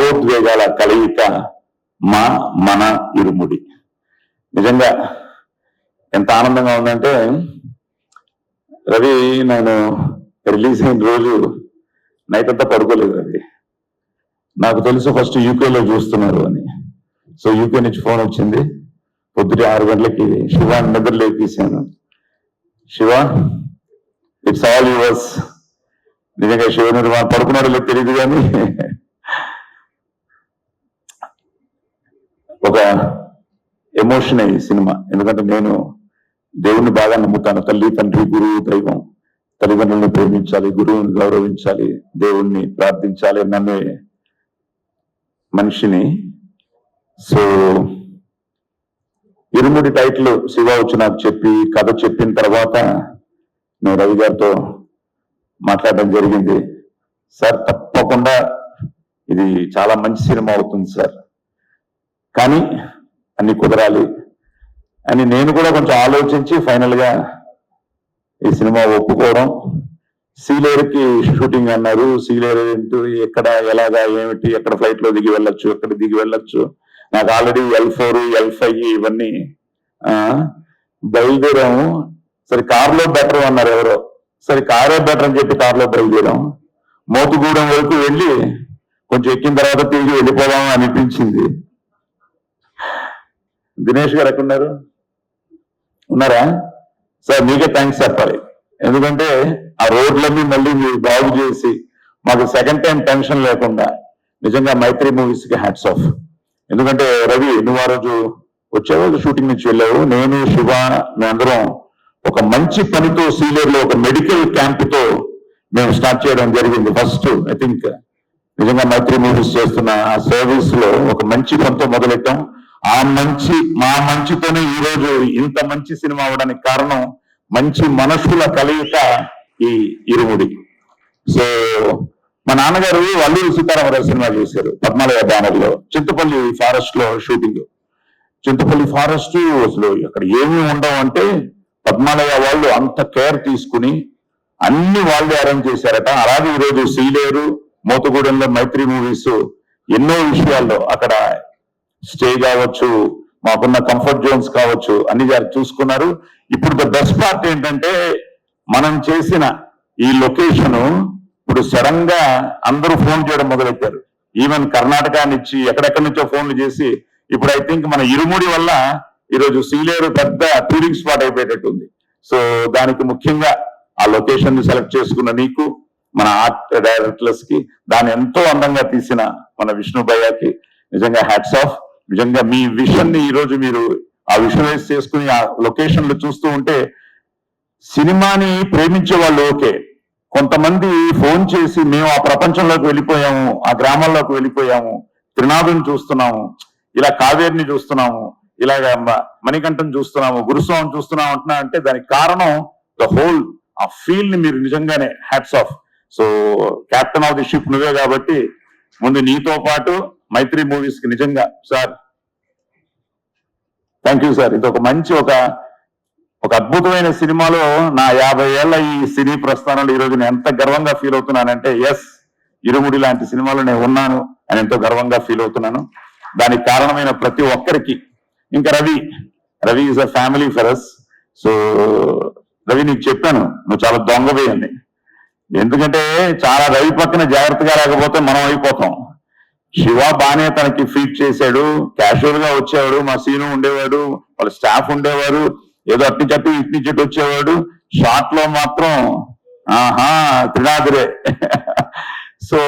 భావోద్వేగాల కలయిక మన ఇరుముడి. నిజంగా ఎంత ఆనందంగా ఉందంటే, రవి నేను రిలీజ్ అయిన రోజు నైట్ అంతా పడుకోలేదు. రవి నాకు తెలుసు ఫస్ట్ యూకేలో చూస్తున్నారు అని. సో యూకే నుంచి ఫోన్ వచ్చింది. పొద్దుట 6 గంటలకి శివ నిద్ర లేపేశాను. Shiva it's all yours. నిజంగా శివ నిర్మాణం పడుకున్నాడో లేదు తెలియదు, కానీ ఒక ఎమోషన్ అయ్యి సినిమా. ఎందుకంటే నేను దేవుణ్ణి బాగా నమ్ముతాను. తల్లి, తండ్రి, గురువు, దైవం. తల్లిదండ్రులను ప్రేమించాలి, గురువుని గౌరవించాలి, దేవుణ్ణి ప్రార్థించాలి, నన్ను మనిషిని. సో ఇరుముడి టైటిల్ శివ వచ్చి నాకు చెప్పి కథ చెప్పిన తర్వాత నేను రవి గారితో మాట్లాడడం జరిగింది. సార్ తప్పకుండా ఇది చాలా మంచి సినిమా అవుతుంది సార్, కానీ అన్ని కుదరాలి అని నేను కూడా కొంచెం ఆలోచించి ఫైనల్ గా ఈ సినిమా ఒప్పుకోవడం. సీలేరుకి షూటింగ్ అన్నారు. సీలేరు ఎక్కడ, ఎలాగా, ఏమిటి, ఎక్కడ ఫ్లైట్ లో దిగి వెళ్ళొచ్చు, ఎక్కడ దిగి వెళ్ళొచ్చు. నాకు ఆల్రెడీ L4 L5 ఇవన్నీ బయలుదేరాము. సరే కారులో బెటర్ అన్నారు ఎవరో. సరే కారే బెటర్ అని చెప్పి కారులో బయలుదేరాం. మోతుగూడెం వరకు వెళ్ళి కొంచెం ఎక్కిన తర్వాత తిరిగి వెళ్ళిపోదాం అనిపించింది. దినేష్ గారు ఎక్కడున్నారు? ఉన్నారా? సార్ మీకే థ్యాంక్స్ చెప్పాలి. ఎందుకంటే ఆ రోడ్లన్నీ మళ్ళీ మీరు బాగు చేసి మాకు సెకండ్ టైం టెన్షన్ లేకుండా నిజంగా మైత్రి మూవీస్ కి హ్యాట్స్ ఆఫ్. ఎందుకంటే రవి నువ్వు ఆ రోజు వచ్చావు, షూటింగ్ నుంచి వెళ్ళావు. నేను, శివ, మేమందరం ఒక మంచి పనితో సీలేరులో ఒక మెడికల్ క్యాంప్ తో మేము స్టార్ట్ చేయడం జరిగింది. ఫస్ట్ ఐ థింక్ నిజంగా మైత్రి మూవీస్ చేస్తున్న ఆ సర్వీస్ లో ఒక మంచి పనితో మొదలెట్టాం. మా మంచితోనే ఈ రోజు ఇంత మంచి సినిమా అవడానికి కారణం మంచి మనసుల కలయిక ఈ ఇరుముడి. సో మా నాన్నగారు అల్లూరి సీతారామరాజు సినిమా చేశారు పద్మాలయ బ్యానర్ లో. చింతపల్లి ఫారెస్ట్ లో షూటింగ్. చింతపల్లి ఫారెస్ట్ అసలు అక్కడ ఏమీ ఉండవు అంటే పద్మాలయ వాళ్ళు అంత కేర్ తీసుకుని అన్ని వాళ్ళే అరేంజ్ చేశారట. అలాగే ఈరోజు సీలేరు, మోతుగూడెంలో మైత్రి మూవీస్ ఎన్నో విషయాల్లో అక్కడ స్టే కావచ్చు, మాకున్న కంఫర్ట్ జోన్స్ కావచ్చు, అన్ని చూసుకున్నారు. ఇప్పుడు ద బెస్ట్ పార్ట్ ఏంటంటే మనం చేసిన ఈ లొకేషన్ ఇప్పుడు సడన్ గా అందరూ ఫోన్ చేయడం మొదలెట్టారు. ఈవెన్ కర్ణాటక నుంచి ఎక్కడెక్కడి నుంచో ఫోన్లు చేసి ఇప్పుడు ఐ థింక్ మన ఇరుముడి వల్ల ఈరోజు సీలేరు పెద్ద టూరింగ్ స్పాట్ అయిపోయేటట్టుంది. సో దానికి ముఖ్యంగా ఆ లొకేషన్ ని సెలెక్ట్ చేసుకున్న నీకు, మన ఆర్ట్ డైరెక్టర్స్ కి, దాన్ని ఎంతో అందంగా తీసిన మన విష్ణు భయ్యకి నిజంగా హ్యాట్స్ ఆఫ్. నిజంగా మీ విషన్ ని ఈరోజు మీరు ఆ విజువలైజ్ చేసుకుని ఆ లొకేషన్లు చూస్తూ ఉంటే సినిమాని ప్రేమించే వాళ్ళు ఓకే, కొంతమంది ఫోన్ చేసి మేము ఆ ప్రపంచంలోకి వెళ్ళిపోయాము, ఆ గ్రామాల్లోకి వెళ్ళిపోయాము, త్రినాథుని చూస్తున్నాము, ఇలా కావేరిని చూస్తున్నాము, ఇలాగ మణికంఠం చూస్తున్నాము, గురుస్వామిని చూస్తున్నాము అంటున్నా అంటే దానికి కారణం ద హోల్ ఆ ఫీల్ ని మీరు నిజంగానే hats off. So captain of the ship నువ్వే కాబట్టి ముందు నీతో పాటు మైత్రి మూవీస్ కి నిజంగా సార్ థ్యాంక్ యూ సార్. ఇది ఒక మంచి ఒక అద్భుతమైన సినిమాలో నా 50 ఏళ్ల ఈ సినీ ప్రస్థానంలో ఈరోజు నేను ఎంత గర్వంగా ఫీల్ అవుతున్నానంటే ఎస్ ఇరుముడి లాంటి సినిమాలో నేను ఉన్నాను అని ఎంతో గర్వంగా ఫీల్ అవుతున్నాను. దానికి కారణమైన ప్రతి ఒక్కరికి. ఇంకా Ravi is a family for us. So Ravi నీకు చెప్పాను నువ్వు చాలా దొంగవే అని. ఎందుకంటే చాలా రవి పక్కన జాగ్రత్తగా రాకపోతే మనం అయిపోతాం. శివ బానే తనకి ఫీట్ చేశాడు, క్యాషువల్ గా వచ్చేవాడు, మా సీను ఉండేవాడు, వాళ్ళ స్టాఫ్ ఉండేవారు, ఏదో అట్టి చెట్టు ఇట్టి చెట్టు వచ్చేవాడు. షార్ట్ లో మాత్రం త్రినాథురే. సో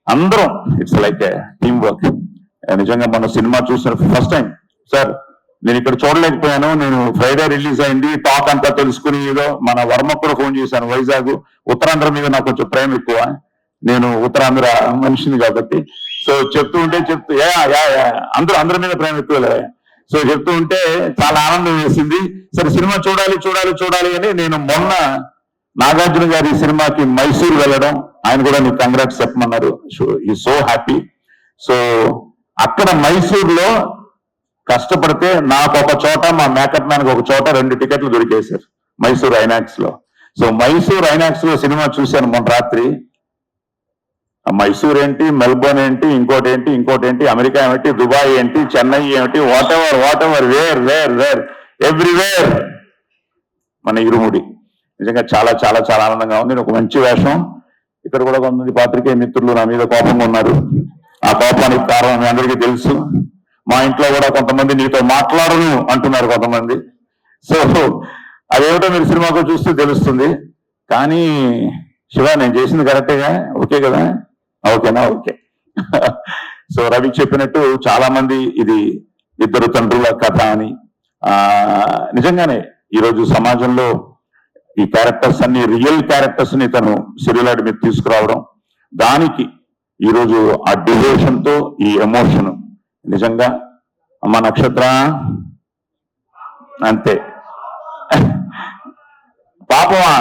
అందరం ఇట్స్ లైక్ టీమ్ వర్క్. నిజంగా మన సినిమా చూసిన ఫస్ట్ టైం సార్ నేను ఇక్కడ చూడలేకపోయాను. నేను ఫ్రైడే రిలీజ్ అయింది, టాక్ అంతా తెలుసుకుని ఏదో మన వర్మ కూడా ఫోన్ చేశాను వైజాగ్. ఉత్తరాంధ్ర మీద నాకు కొంచెం ప్రేమ ఎక్కువ, నేను ఉత్తరాంధ్ర మనిషిని కాబట్టి. సో చెప్తూ ఉంటే అందరి మీద ప్రేమ ఎక్కువలే. సో చెప్తూ ఉంటే చాలా ఆనందం వేసింది. సరే సినిమా చూడాలి అని నేను మొన్న నాగార్జున గారి సినిమాకి మైసూర్ వెళ్ళడం, ఆయన కూడా నీకు కంగ్రాట్స్ చెప్పమన్నారు. ఈ సో హ్యాపీ. సో అక్కడ మైసూర్లో కష్టపడితే నాకు ఒక చోట, మా మేకప్ మ్యాన్ ఒక చోట 2 టికెట్లు దొరికేశారు మైసూర్ ఐనాక్స్ లో. సో మైసూర్ ఐనాక్స్ లో సినిమా చూశాను మొన్న రాత్రి. మైసూర్ ఏంటి, మెల్బోర్న్ ఏంటి, ఇంకోటి ఏంటి, అమెరికా ఏమిటి, దుబాయ్ ఏంటి, చెన్నై ఏమిటి, వాట్ ఎవర్ వేర్ ఎవ్రీవేర్ మన ఇరుముడి. నిజంగా చాలా చాలా చాలా ఆనందంగా ఉంది. ఒక మంచి వేషం. ఇక్కడ కూడా కొంతమంది పాత్రికేయ మిత్రులు నా మీద కోపంగా ఉన్నారు. ఆ కోపానికి కారణం మీ అందరికీ తెలుసు. మా ఇంట్లో కూడా కొంతమంది నీతో మాట్లాడను అంటున్నారు కొంతమంది. సో అదేమిటో మీరు సినిమాకు చూస్తే తెలుస్తుంది. కానీ శివ, నేను చేసింది కరెక్టేగా? ఓకే కదా? ఓకేనా? ఓకే. సో రవి చెప్పినట్టు చాలా మంది ఇది ఇద్దరు తండ్రుల కథ అని, నిజంగానే ఈరోజు సమాజంలో ఈ క్యారెక్టర్స్ అన్ని రియల్ క్యారెక్టర్స్ ని తను సిరిలాడి మీద తీసుకురావడం, దానికి ఈరోజు ఆ డివోషన్ తో ఈ ఎమోషన్ నిజంగా అమ్మ నక్షత్ర అంతే. పాపమా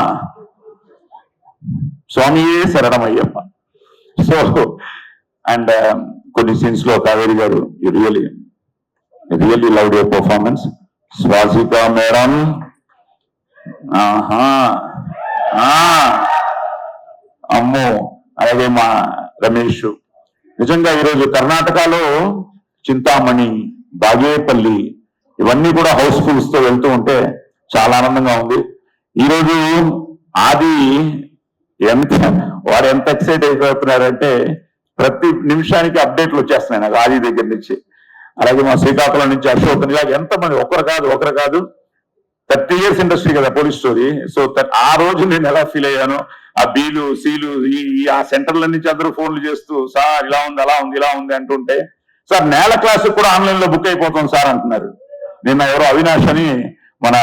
స్వామియే శరణమయ్యప్ప. సో అండ్ కొన్ని సీన్స్ లో కావేరి గారు really loved your performance. Swasika madam, అమ్మో, అలాగే మా రమేష్. నిజంగా ఈరోజు కర్ణాటకలో చింతామణి, బాగేపల్లి ఇవన్నీ కూడా హౌస్ఫుల్స్ తో వెళ్తూ ఉంటే చాలా ఆనందంగా ఉంది. ఈరోజు ఆది వారు ఎంత ఎక్సైట్ అయిపోతున్నారంటే ప్రతి నిమిషానికి అప్డేట్లు వచ్చేస్తున్నాయి నాకు ఆది దగ్గర నుంచి. అలాగే మా శ్రీకాకుళం నుంచి అశోక్, ఇలా ఎంతమంది, ఒకరు కాదు 30 years ఇండస్ట్రీ కదా పోలీస్ స్టోరీ. సో ఆ రోజు నేను ఎలా ఫీల్ అయ్యానో, ఆ బీలు సీలు ఆ సెంటర్ల నుంచి అందరూ ఫోన్లు చేస్తూ సార్ ఇలా ఉంది, అలా ఉంది, ఇలా ఉంది అంటుంటే, సార్ నేల క్లాసు కూడా ఆన్లైన్ లో బుక్ అయిపోతాం సార్ అంటున్నారు. నిన్న ఎవరో అవినాష్ అని మన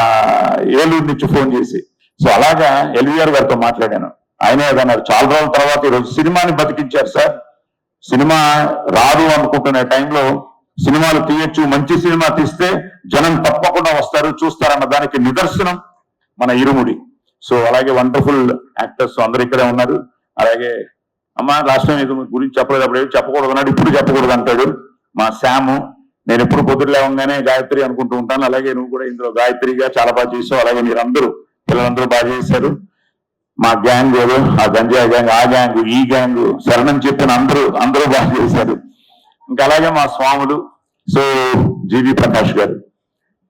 ఏలూరు నుంచి ఫోన్ చేసి, సో అలాగా ఎల్వీఆర్ గారితో మాట్లాడాను. ఆయనే అన్నారు, చాలా రోజుల తర్వాత ఈరోజు సినిమాని బతికించారు సార్. సినిమా రాదు అనుకుంటున్న టైంలో సినిమాలు తీయొచ్చు, మంచి సినిమా తీస్తే జనం తప్పకుండా వస్తారు, చూస్తారన్న దానికి నిదర్శనం మన ఇరుముడి. సో అలాగే వండర్ఫుల్ యాక్టర్స్ అందరు ఇక్కడే ఉన్నారు. అలాగే అమ్మ లాస్ట్ టైం గురించి చెప్పలేదు, అప్పుడు ఏమి చెప్పకూడదు అన్నాడు, ఇప్పుడు చెప్పకూడదు అంటాడు మా శాము. నేను ఎప్పుడు పొద్దులే ఉండగానే గాయత్రి అనుకుంటూ ఉంటాను. అలాగే నువ్వు కూడా ఇందులో గాయత్రిగా చాలా బాగా చేసావు. అలాగే మీరందరూ పిల్లలందరూ బాగా చేశారు. మా గ్యాంగ్ ఆ గంజాయి గ్యాంగ్, ఆ గ్యాంగ్, ఈ గ్యాంగ్, శరణం చెప్పిన అందరూ బాగా చేశారు. ఇంకా అలాగే మా స్వాములు, సో జీవి ప్రకాష్ గారు.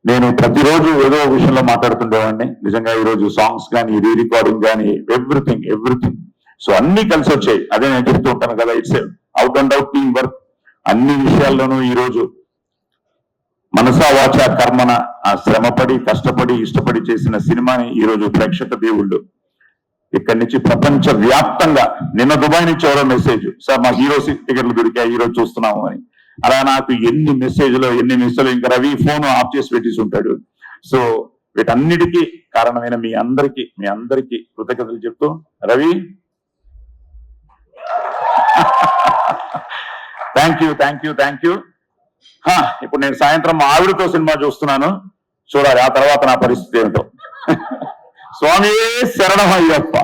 నేను ప్రతిరోజు ఏదో ఒక విషయంలో మాట్లాడుతుండేవాడిని. నిజంగా ఈరోజు సాంగ్స్ కానీ, రీ రికార్డింగ్ కానీ, ఎవ్రీథింగ్ సో అన్ని కలిసి వచ్చాయి. అదే నేను చెప్తూ ఉంటాను కదా, it's out and out team work. అన్ని విషయాల్లోనూ ఈరోజు మనసా వాచ కర్మన ఆ శ్రమపడి, కష్టపడి, ఇష్టపడి చేసిన సినిమాని ఈరోజు ప్రేక్షక దేవుళ్ళు ఇక్కడి నుంచి ప్రపంచ వ్యాప్తంగా, నిన్న దుబాయ్ నుంచి ఎవరో మెసేజ్, సార్ మా హీరో టికెట్లు దొరికాయి ఈరోజు చూస్తున్నాము అని. అలా నాకు ఎన్ని మెసేజ్లు ఇంకా రవి ఫోన్ ఆఫ్ చేసి పెట్టేసి ఉంటాడు. సో వీటన్నిటికీ కారణమైన మీ అందరికీ కృతజ్ఞతలు చెప్తూ, రవి థ్యాంక్ యూ. ఇప్పుడు నేను సాయంత్రం మా ఆవిడతో సినిమా చూస్తున్నాను, చూడాలి ఆ తర్వాత నా పరిస్థితి ఏమిటో. స్వామి శరణమయ్యప్ప.